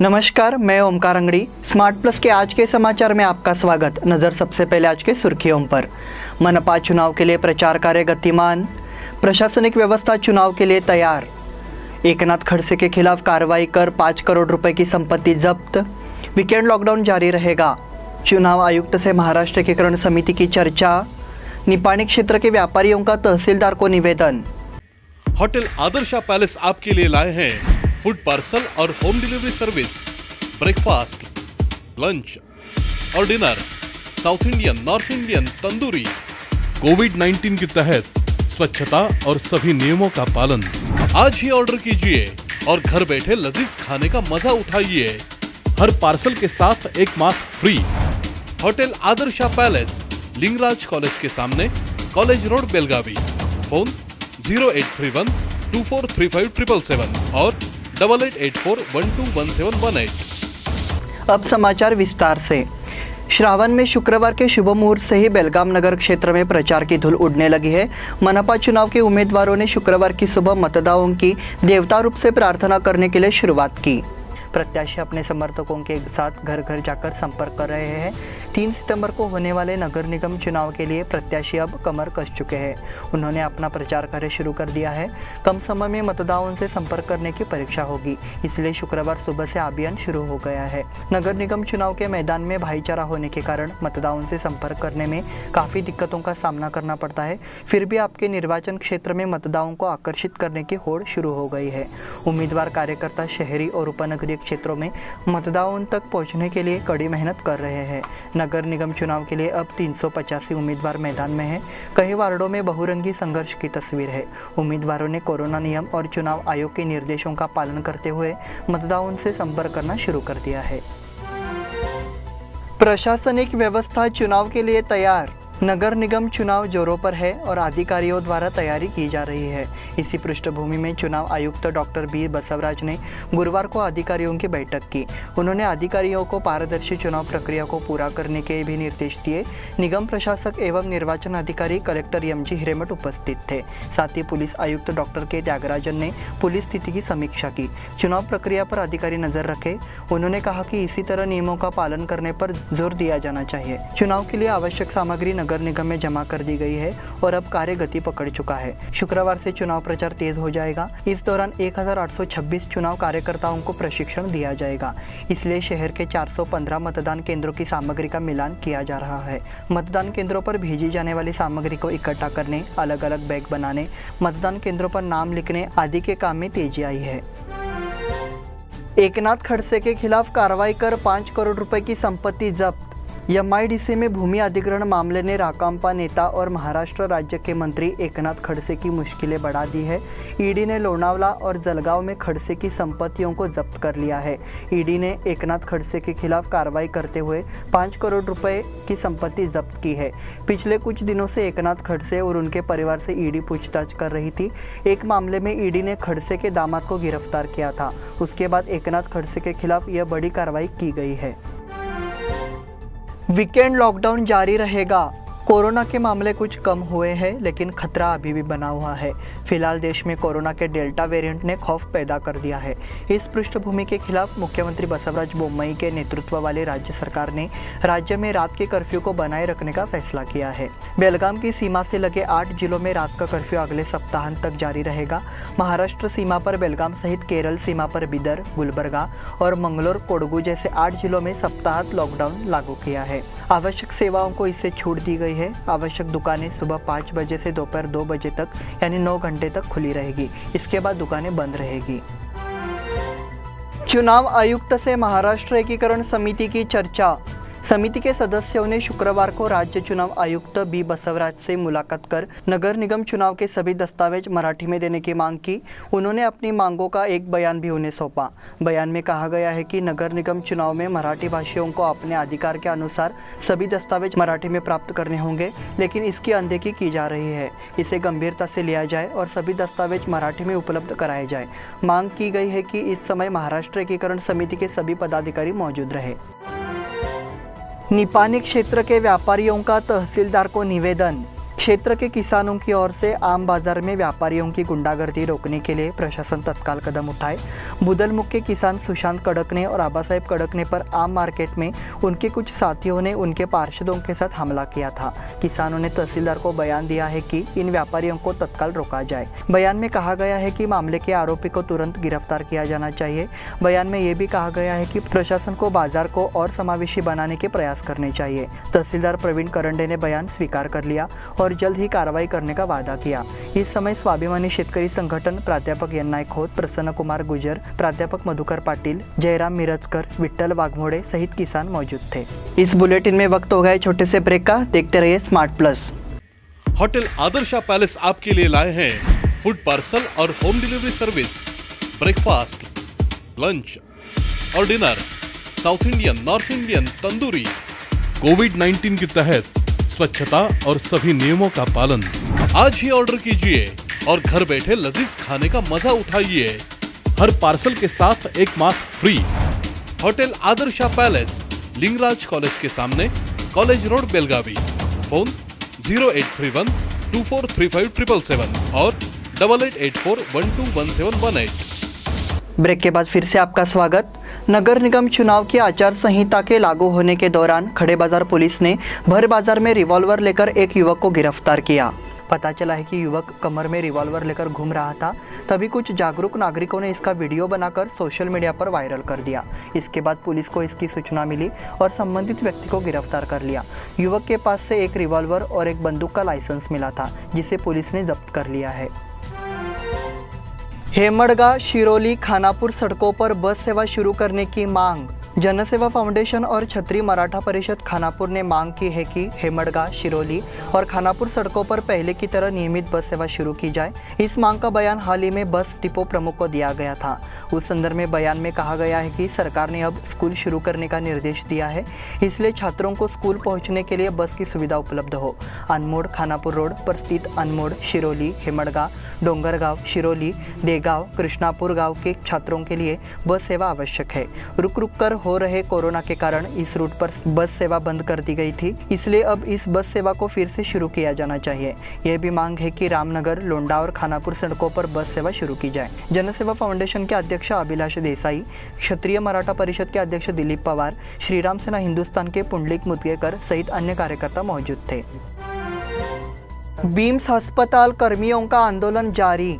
नमस्कार, मैं Omkar Angadi. Smart plus के आज के समाचार में आपका स्वागत। नजर सबसे पहले आज के सुर्खियों पर। मनपा चुनाव के लिए प्रचार कार्य गतिमान, प्रशासनिक व्यवस्था चुनाव के लिए तैयार। एकनाथ खड़से के खिलाफ कार्रवाई कर 5 करोड़ रुपए की संपत्ति जब्त। वीकेंड लॉकडाउन जारी रहेगा। चुनाव आयुक्त से महाराष्ट्र एकीकरण समिति की चर्चा। निपाणी क्षेत्र के व्यापारियों का तहसीलदार को निवेदन। होटल आदर्शा पैलेस आपके लिए लाए हैं फूड पार्सल और home delivery service, breakfast, lunch और dinner, south Indian, north Indian, tandoori. कोविड-19 के तहत स्वच्छता और सभी नियमों का पालन। आज ही ऑर्डर कीजिए और घर बैठे लजीज खाने का मजा उठाइए। हर पार्सल के साथ एक mask free. Hotel Adarsha palace, Lingaraj college के सामने, कॉलेज रोड, बेलगावी। फोन 0831 2435 777 और 8884121718। अब समाचार विस्तार से। श्रावण में शुक्रवार के शुभ मुहूर्त से ही बेलगाम नगर क्षेत्र में प्रचार की धूल उड़ने लगी है। मनपा चुनाव के उम्मीदवारों ने शुक्रवार की सुबह मतदाताओं की देवता रूप से प्रार्थना करने के लिए शुरुआत की। प्रत्याशी अपने समर्थकों के साथ घर घर जाकर संपर्क कर रहे हैं। 3 सितंबर को होने वाले नगर निगम चुनाव के लिए प्रत्याशी अब कमर कस चुके हैं। उन्होंने अपना प्रचार कार्य शुरू कर दिया है। कम समय में मतदाताओं से संपर्क करने की परीक्षा होगी, इसलिए शुक्रवार सुबह से अभियान शुरू हो गया है। नगर निगम चुनाव के मैदान में भाईचारा होने के कारण मतदाताओं से संपर्क करने में काफ़ी दिक्कतों का सामना करना पड़ता है। फिर भी आपके निर्वाचन क्षेत्र में मतदाताओं को आकर्षित करने की होड़ शुरू हो गई है। उम्मीदवार कार्यकर्ता शहरी और उपनगरीय क्षेत्रों में मतदाताओं तक पहुंचने के लिए कड़ी मेहनत कर रहे हैं। नगर निगम चुनाव के लिए अब 385 उम्मीदवार मैदान में हैं। कई वार्डों में बहुरंगी संघर्ष की तस्वीर है। उम्मीदवारों ने कोरोना नियम और चुनाव आयोग के निर्देशों का पालन करते हुए मतदाताओं से संपर्क करना शुरू कर दिया है। प्रशासनिक व्यवस्था चुनाव के लिए तैयार। नगर निगम चुनाव जोरों पर है और अधिकारियों द्वारा तैयारी की जा रही है। इसी पृष्ठभूमि में चुनाव आयुक्त डॉक्टर बी बसवराज ने गुरुवार को अधिकारियों की बैठक की। उन्होंने अधिकारियों को पारदर्शी चुनाव प्रक्रिया को पूरा करने के भी निर्देश दिए। निगम प्रशासक एवं निर्वाचन अधिकारी कलेक्टर एम.जी. हिरेमठ उपस्थित थे। साथ ही पुलिस आयुक्त डॉक्टर के त्यागराजन ने पुलिस स्थिति की समीक्षा की। चुनाव प्रक्रिया पर अधिकारी नजर रखे। उन्होंने कहा कि इसी तरह नियमों का पालन करने पर जोर दिया जाना चाहिए। चुनाव के लिए आवश्यक सामग्री नगर निगम में जमा कर दी गई है और अब कार्य गति पकड़ चुका है। शुक्रवार से चुनाव प्रचार तेज हो जाएगा। इस दौरान 1826 चुनाव कार्यकर्ताओं को प्रशिक्षण दिया जाएगा। इसलिए शहर के 415 मतदान केंद्रों की सामग्री का मिलान किया जा रहा है। मतदान केंद्रों पर भेजी जाने वाली सामग्री को इकट्ठा करने, अलग अलग बैग बनाने, मतदान केंद्रों पर नाम लिखने आदि के काम में तेजी आई है। एकनाथ खड़से के खिलाफ कार्रवाई कर 5 करोड़ रुपए की संपत्ति जब्त। एमआईडीसी में भूमि अधिग्रहण मामले ने राकांपा नेता और महाराष्ट्र राज्य के मंत्री एकनाथ खड़से की मुश्किलें बढ़ा दी है। ईडी ने लोनावला और जलगांव में खड़से की संपत्तियों को जब्त कर लिया है। ईडी ने एकनाथ खड़से के खिलाफ कार्रवाई करते हुए 5 करोड़ रुपए की संपत्ति जब्त की है। पिछले कुछ दिनों से एकनाथ खड़से और उनके परिवार से ईडी पूछताछ कर रही थी। एक मामले में ईडी ने खड़से के दामाद को गिरफ्तार किया था। उसके बाद एकनाथ खड़से के खिलाफ यह बड़ी कार्रवाई की गई है। वीकेंड लॉकडाउन जारी रहेगा। कोरोना के मामले कुछ कम हुए हैं, लेकिन खतरा अभी भी बना हुआ है। फिलहाल देश में कोरोना के डेल्टा वेरिएंट ने खौफ पैदा कर दिया है। इस पृष्ठभूमि के खिलाफ मुख्यमंत्री बसवराज बोम्मई के नेतृत्व वाली राज्य सरकार ने राज्य में रात के कर्फ्यू को बनाए रखने का फैसला किया है। बेलगाम की सीमा से लगे 8 जिलों में रात का कर्फ्यू अगले सप्ताहांत तक जारी रहेगा। महाराष्ट्र सीमा पर बेलगाम सहित केरल सीमा पर बिदर, गुलबर्गा और मंगलोर, कोडगू जैसे 8 जिलों में सप्ताहांत लॉकडाउन लागू किया है। आवश्यक सेवाओं को इससे छूट दी गई है। आवश्यक दुकानें सुबह 5 बजे से दोपहर 2 बजे तक यानी 9 घंटे तक खुली रहेगी। इसके बाद दुकानें बंद रहेगी। चुनाव आयुक्त से महाराष्ट्र एकीकरण समिति की चर्चा। समिति के सदस्यों ने शुक्रवार को राज्य चुनाव आयुक्त बी बसवराज से मुलाकात कर नगर निगम चुनाव के सभी दस्तावेज मराठी में देने की मांग की। उन्होंने अपनी मांगों का एक बयान भी उन्हें सौंपा। बयान में कहा गया है कि नगर निगम चुनाव में मराठी भाषियों को अपने अधिकार के अनुसार सभी दस्तावेज मराठी में प्राप्त करने होंगे, लेकिन इसकी अनदेखी की जा रही है। इसे गंभीरता से लिया जाए और सभी दस्तावेज मराठी में उपलब्ध कराए जाए। मांग की गई है कि इस समय महाराष्ट्र एकीकरण समिति के सभी पदाधिकारी मौजूद रहे। निपाणी क्षेत्र के व्यापारियों का तहसीलदार को निवेदन। क्षेत्र के किसानों की ओर से आम बाजार में व्यापारियों की गुंडागर्दी रोकने के लिए प्रशासन तत्काल कदम उठाए। बुदलमुख के किसान सुशांत कड़कने और आबा साहेब कड़कने पर आम मार्केट में उनके कुछ साथियों ने उनके पार्षदों के साथ हमला किया था। किसानों ने तहसीलदार को बयान दिया है कि इन व्यापारियों को तत्काल रोका जाए। बयान में कहा गया है कि मामले के आरोपी को तुरंत गिरफ्तार किया जाना चाहिए। बयान में यह भी कहा गया है कि प्रशासन को बाजार को और समावेशी बनाने के प्रयास करने चाहिए। तहसीलदार प्रवीण करंडे ने बयान स्वीकार कर लिया और जल्द ही कार्रवाई करने का वादा किया। इस समय स्वाभिमानी शेतकरी संगठन प्राध्यापक यन्नाय खोत, प्रसन्न कुमार गुजर, प्राध्यापक मधुकर पाटिल, जयराम मिरजकर, विट्ठल वाघमोड़े सहित किसान मौजूद थे। इस बुलेटिन में वक्त हो गया छोटे से ब्रेक का। देखते रहिए smart plus. Hotel Adarsha palace आपके लिए लाए हैं फूड पार्सल और home delivery service, breakfast, lunch और dinner, south Indian, north Indian, tandoori. कोविड-19 के तहत स्वच्छता और सभी नियमों का पालन। आज ही ऑर्डर कीजिए और घर बैठे लजीज खाने का मजा उठाइए। हर पार्सल के साथ एक mask free. Hotel Adarsha palace, Lingaraj college के सामने, कॉलेज रोड, बेलगावी। फोन 0831 243577 और 8884121718। ब्रेक के बाद फिर से आपका स्वागत। नगर निगम चुनाव की आचार संहिता के लागू होने के दौरान खड़े बाजार पुलिस ने भर बाजार में रिवॉल्वर लेकर एक युवक को गिरफ्तार किया। पता चला है कि युवक कमर में रिवॉल्वर लेकर घूम रहा था। तभी कुछ जागरूक नागरिकों ने इसका वीडियो बनाकर सोशल मीडिया पर वायरल कर दिया। इसके बाद पुलिस को इसकी सूचना मिली और संबंधित व्यक्ति को गिरफ्तार कर लिया। युवक के पास से एक रिवॉल्वर और एक बंदूक का लाइसेंस मिला था, जिसे पुलिस ने जब्त कर लिया है। हेमड़गा, शिरोली, खानापुर सड़कों पर बस सेवा शुरू करने की मांग। जनसेवा फाउंडेशन और क्षत्रिय मराठा परिषद खानापुर ने मांग की है कि हेमड़गा, शिरोली और खानापुर सड़कों पर पहले की तरह नियमित बस सेवा शुरू की जाए। इस मांग का बयान हाल ही में बस डिपो प्रमुख को दिया गया था। उस संदर्भ में बयान में कहा गया है कि सरकार ने अब स्कूल शुरू करने का निर्देश दिया है, इसलिए छात्रों को स्कूल पहुंचने के लिए बस की सुविधा उपलब्ध हो। अनमोड़ खानापुर रोड पर स्थित अनमोड़, शिरोली, हेमड़गा, डोंगरगांव, शिरोली, देगांव, कृष्णापुर गांव के छात्रों के लिए बस सेवा आवश्यक है। रुक रुक कर हो रहे कोरोना के कारण इस रूट पर बस सेवा बंद कर दी गई थी, इसलिए अब इस बस सेवा को फिर से शुरू किया जाना चाहिए। यह भी मांग है कि रामनगर, लोंडा और खानापुर सड़कों पर बस सेवा शुरू की जाए। जनसेवा फाउंडेशन के अध्यक्ष अभिलाष देसाई, क्षत्रिय मराठा परिषद के अध्यक्ष दिलीप पवार, श्रीराम सेना हिंदुस्तान के पुंडलिक मुदगेकर सहित अन्य कार्यकर्ता मौजूद थे। बीम्स अस्पताल कर्मियों का आंदोलन जारी।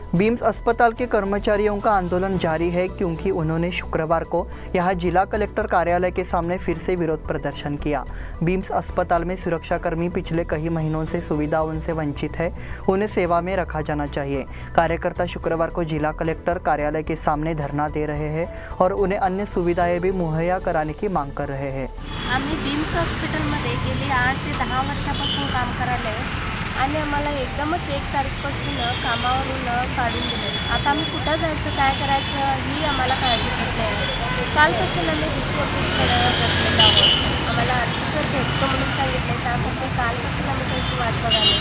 बीम्स अस्पताल के कर्मचारियों का आंदोलन जारी है क्योंकि उन्होंने शुक्रवार को यहां जिला कलेक्टर कार्यालय के सामने फिर से विरोध प्रदर्शन किया। बीम्स अस्पताल में सुरक्षाकर्मी पिछले कई महीनों से सुविधाओं से वंचित है, उन्हें सेवा में रखा जाना चाहिए। कार्यकर्ता शुक्रवार को जिला कलेक्टर कार्यालय के सामने धरना दे रहे हैं और उन्हें अन्य सुविधाएं भी मुहैया कराने की मांग कर रहे हैं। आम्ही बीम्स हॉस्पिटलमध्ये गेली 8 ते 10 वर्षापासून काम करायला आहे आणि आम्हाला एकदमच 1 तारीखपासून कामावरून काढून दिले। आता आम्ही कुठं जायचं, काय करायचं ही आम्हाला काळजी पडत नाही। कालपासून आम्ही रिपोर्ट करत आहोत। आम्हाला ऑफिसर भेटतो म्हणून सांगितले, त्यासाठी कालपासून आम्ही त्याची वाट बघायला।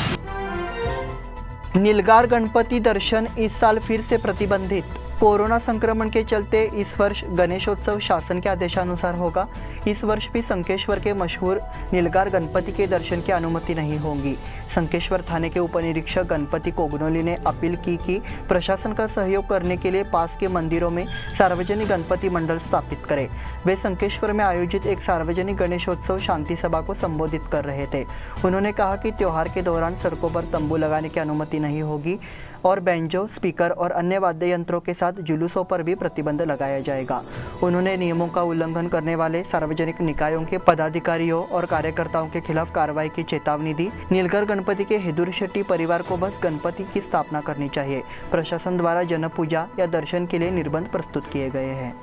नीलगार गणपति दर्शन इस साल फिर से प्रतिबंधित। कोरोना संक्रमण के चलते इस वर्ष गणेशोत्सव शासन के आदेशानुसार होगा। इस वर्ष भी संकेश्वर के मशहूर नीलगार गणपति के दर्शन की अनुमति नहीं होगी। संकेश्वर थाने के उपनिरीक्षक गणपति कोगनोली ने अपील की कि प्रशासन का सहयोग करने के लिए पास के मंदिरों में सार्वजनिक गणपति मंडल स्थापित करें। वे संकेश्वर में आयोजित एक सार्वजनिक गणेशोत्सव शांति सभा को संबोधित कर रहे थे। उन्होंने कहा कि त्योहार के दौरान सड़कों पर तंबू लगाने की अनुमति नहीं होगी और बैंजो, स्पीकर और अन्य वाद्य यंत्रों के साथ जुलूसों पर भी प्रतिबंध लगाया जाएगा। उन्होंने नियमों का उल्लंघन करने वाले सार्वजनिक निकायों के पदाधिकारियों और कार्यकर्ताओं के खिलाफ कार्रवाई की चेतावनी दी। नीलगार गणपति के हिदुर शेट्टी परिवार को बस गणपति की स्थापना करनी चाहिए। प्रशासन द्वारा जनपूजा या दर्शन के लिए निर्बंध प्रस्तुत किए गए हैं।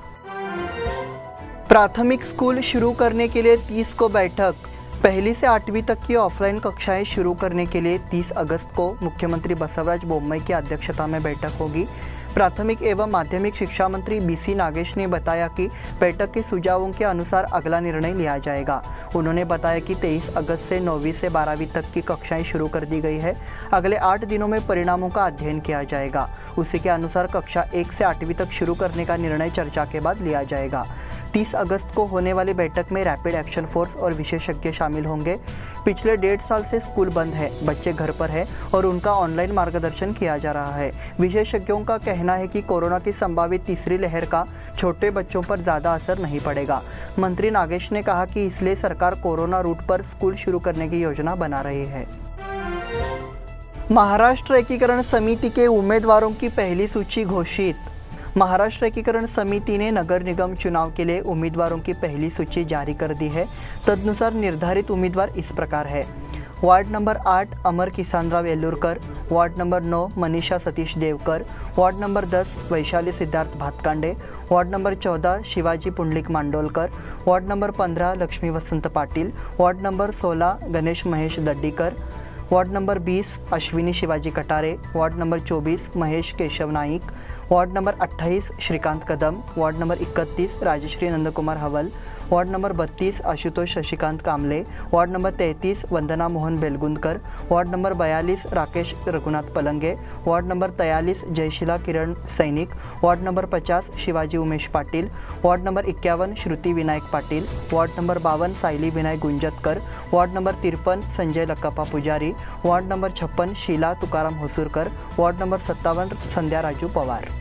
प्राथमिक स्कूल शुरू करने के लिए 30 को बैठक। पहली से 8वीं तक की ऑफलाइन कक्षाएं शुरू करने के लिए 30 अगस्त को मुख्यमंत्री बसवराज बोम्मई की अध्यक्षता में बैठक होगी। प्राथमिक एवं माध्यमिक शिक्षा मंत्री BC नागेश ने बताया कि बैठक के सुझावों के अनुसार अगला निर्णय लिया जाएगा। उन्होंने बताया कि 23 अगस्त से 9वीं से 12वीं तक की कक्षाएं शुरू कर दी गई है। अगले 8 दिनों में परिणामों का अध्ययन किया जाएगा। उसी के अनुसार कक्षा 1 से 8वीं तक शुरू करने का निर्णय चर्चा के बाद लिया जाएगा। 30 अगस्त को होने वाली बैठक में रैपिड एक्शन फोर्स और विशेषज्ञ शामिल होंगे। पिछले 1.5 साल से स्कूल बंद है, बच्चे घर पर हैं और उनका ऑनलाइन मार्गदर्शन किया जा रहा है। विशेषज्ञों का कहना है कि कोरोना की संभावित तीसरी लहर का छोटे बच्चों पर ज़्यादा असर नहीं पड़ेगा। मंत्री नागेश ने कहा कि इसलिए सरकार कोरोना रूट पर स्कूल शुरू करने की योजना बना रही है। महाराष्ट्र एकीकरण समिति के उम्मीदवारों की पहली सूची घोषित। महाराष्ट्र एकीकरण समिति ने नगर निगम चुनाव के लिए उम्मीदवारों की पहली सूची जारी कर दी है। तदनुसार निर्धारित उम्मीदवार इस प्रकार है: ward number 8 Amar Kisanrao Yellurkar, ward number 9 Manisha Satish Devkar, ward number 10 Vaishali Siddharth Bhatkande, ward number 14 Shivaji Pundlik Mandolkar, ward number 15 Lakshmi Vasant Patil, ward number 16 Ganesh Mahesh Daddikar, ward number 20 Ashwini Shivaji Katare, ward number 24 Mahesh Keshav Naik, ward number 28 Shrikant Kadam, ward number 31 Rajshri Nandkumar Haval, ward number 32 Ashutosh Shashikant Kamle, ward number 33 Vandana Mohan Belgundkar, ward number 42 Rakesh Raghunath Palange, ward number 43 Jayshila Kiran Sainik, ward number 50 Shivaji Umesh Patil, ward number 51 Shruti Vinayak Patil, ward number 52 Sayali Vinayak Gunjatkar, ward number 53 Sanjay Lakkappa Pujari, ward number 56 Sheela Tukaram Hosurkar, ward number 57 Sandhya Raju Pawar.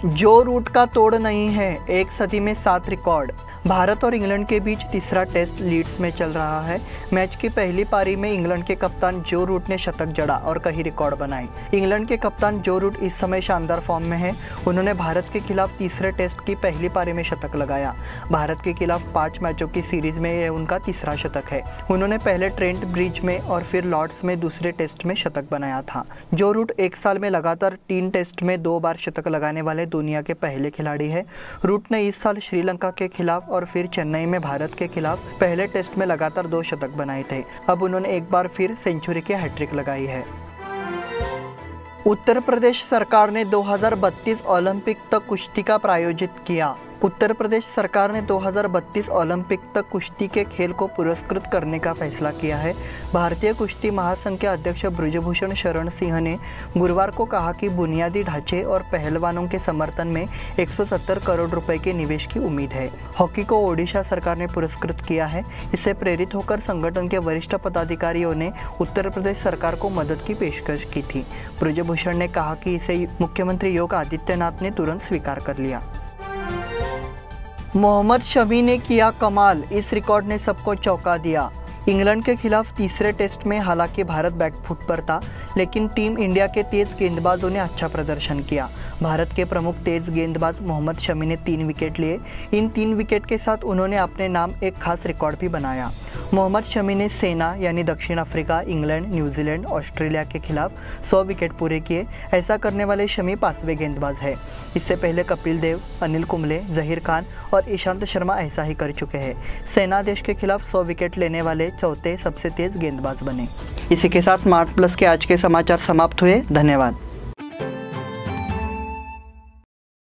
जो route का तोड़ नहीं है, एक सदी में 7 record. Bharat और England के बीच तीसरा टेस्ट लीड्स में चल रहा है। मैच की पहली पारी में इंग्लैंड के कप्तान जो रूट ने शतक जड़ा और कई रिकॉर्ड बनाए। इंग्लैंड के कप्तान जो रूट इस समय शानदार फॉर्म में है। उन्होंने भारत के खिलाफ तीसरे टेस्ट की पहली पारी में शतक लगाया। भारत के खिलाफ 5 मैचों की सीरीज में यह उनका तीसरा शतक है। उन्होंने पहले ट्रेंट ब्रिज में और फिर लॉर्ड्स में दूसरे टेस्ट में शतक बनाया था। जो रूट 1 साल में लगातार 3 टेस्ट में 2 बार शतक लगाने वाले दुनिया के पहले खिलाड़ी है। रूट ने इस साल श्रीलंका के खिलाफ और फिर चेन्नई में भारत के खिलाफ पहले टेस्ट में लगातार 2 शतक बनाए थे। अब उन्होंने एक बार फिर सेंचुरी की हैट्रिक लगाई है। उत्तर प्रदेश सरकार ने 2032 ओलंपिक तक कुश्ती का प्रायोजित किया। उत्तर प्रदेश सरकार ने 2032 ओलंपिक तक कुश्ती के खेल को पुरस्कृत करने का फैसला किया है। भारतीय कुश्ती महासंघ के अध्यक्ष ब्रजभूषण शरण सिंह ने गुरुवार को कहा कि बुनियादी ढांचे और पहलवानों के समर्थन में 170 करोड़ रुपए के निवेश की उम्मीद है। हॉकी को ओडिशा सरकार ने पुरस्कृत किया है। इससे प्रेरित होकर संगठन के वरिष्ठ पदाधिकारियों ने उत्तर प्रदेश सरकार को मदद की पेशकश की थी। ब्रजभूषण ने कहा कि इसे मुख्यमंत्री योगी आदित्यनाथ ने तुरंत स्वीकार कर लिया। मोहम्मद शमी ने किया कमाल, इस रिकॉर्ड ने सबको चौंका दिया। इंग्लैंड के खिलाफ तीसरे टेस्ट में हालांकि भारत बैकफुट पर था, लेकिन टीम इंडिया के तेज गेंदबाजों ने अच्छा प्रदर्शन किया। भारत के प्रमुख तेज गेंदबाज मोहम्मद शमी ने 3 विकेट लिए। इन 3 विकेट के साथ उन्होंने अपने नाम एक खास रिकॉर्ड भी बनाया। मोहम्मद शमी ने सेना यानी दक्षिण अफ्रीका, इंग्लैंड, न्यूजीलैंड, ऑस्ट्रेलिया के खिलाफ 100 विकेट पूरे किए। ऐसा करने वाले शमी 5वें गेंदबाज है। इससे पहले कपिल देव, अनिल कुंबले, जहीर खान और ईशांत शर्मा ऐसा ही कर चुके हैं। सेना देश के खिलाफ 100 विकेट लेने वाले 4थे सबसे तेज गेंदबाज बने। इसी के साथ स्मार्ट प्लस के आज के समाचार समाप्त हुए। धन्यवाद।